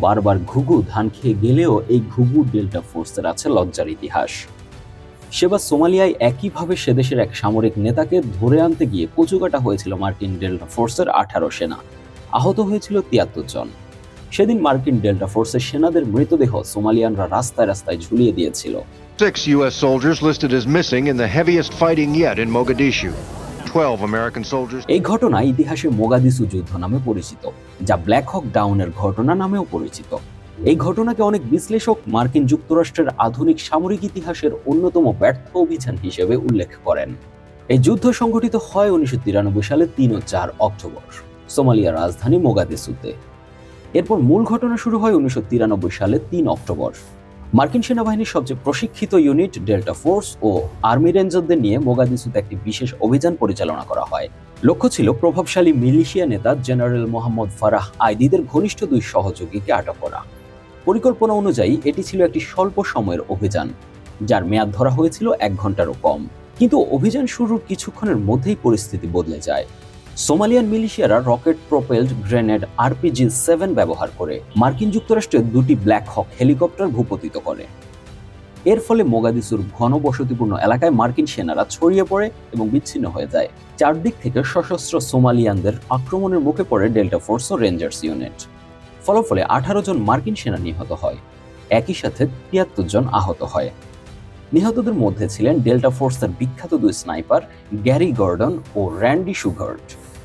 বারবার ঘুঘু ধান খেয়ে গেলেও এই ঘুঘু ডেল্টা ফোর্সের আছে লজ্জার ইতিহাস। সেবার সোমালিয়ায় একইভাবে সেদেশের এক সামরিক নেতাকে ধরে আনতে গিয়ে কচুকাটা হয়েছিল মার্কিন ডেল্টা ফোর্সের 18 সেনা। আহত হয়েছিল 73 জন। সেদিন মার্কিন ডেল্টা ফোর্সের সেনাদের মৃতদেহ সোমালিয়ানরা রাস্তায় রাস্তায় ঝুলিয়ে দিয়েছিল। 6 U.S. soldiers listed as missing in the heaviest fighting yet in Mogadishu. 12 American soldiers. এই ঘটনা ইতিহাসে মোগাদিসু যুদ্ধ নামে পরিচিত, যা ব্ল্যাক হক ডাউনের ঘটনা নামেও পরিচিত। এই ঘটনাকে অনেক বিশ্লেষক মার্কিন যুক্তরাষ্ট্রের আধুনিক সামরিক ইতিহাসের অন্যতম ব্যর্থ অভিযান হিসেবে উল্লেখ করেন। এই যুদ্ধ সংঘটিত হয় 1993 সালে 3 ও 4 অক্টোবর সোমালিয়ার রাজধানী মোগাদিসুতে। এরপর মূল ঘটনা শুরু হয় 1993 সালে 3 অক্টোবর। মার্কিন সেনাবাহিনীর সবচেয়ে প্রশিক্ষিত ইউনিট ডেল্টা ফোর্স ও আর্মি রেঞ্জারদের নিয়ে মোগাদিসুতে একটি বিশেষ অভিযান পরিচালনা করা হয়। লক্ষ্য ছিল প্রভাবশালী মিলিশিয়া নেতা জেনারেল মোহাম্মদ ফারাহ আইদিদের ঘনিষ্ঠ 2 সহযোগীকে আটক করা। পরিকল্পনা অনুযায়ী এটি ছিল একটি স্বল্প সময়ের অভিযান, যার মেয়াদ ধরা হয়েছিল 1 ঘন্টারও কম। কিন্তু অভিযান শুরুর কিছুক্ষণের মধ্যেই পরিস্থিতি বদলে যায়। সোমালিয়ান মিলিশিয়ারা রকেট প্রোপেলড গ্রেনেড RPG-7 ব্যবহার করে মার্কিন যুক্তরাষ্ট্রের 2টি ব্ল্যাক হক হেলিকপ্টার ভূপতিত করে। এর ফলে মোগাদিসুর ঘনবসতিপূর্ণ এলাকায় মার্কিন সেনারা ছড়িয়ে পড়ে এবং বিচ্ছিন্ন হয়ে যায়। চারদিক থেকে সশস্ত্র সোমালিয়ানদের আক্রমণের মুখে পড়ে ডেল্টা ফোর্স ও রেঞ্জার্স ইউনিট। ফলাফলে 18 জন মার্কিন সেনা নিহত হয়, একই সাথে 73 জন আহত হয়। নিহতদের মধ্যে ছিলেন ডেল্টা ফোর্সের বিখ্যাত 2 স্নাইপার গ্যারি গর্ডন ও র্যান্ডি সুগার্ট।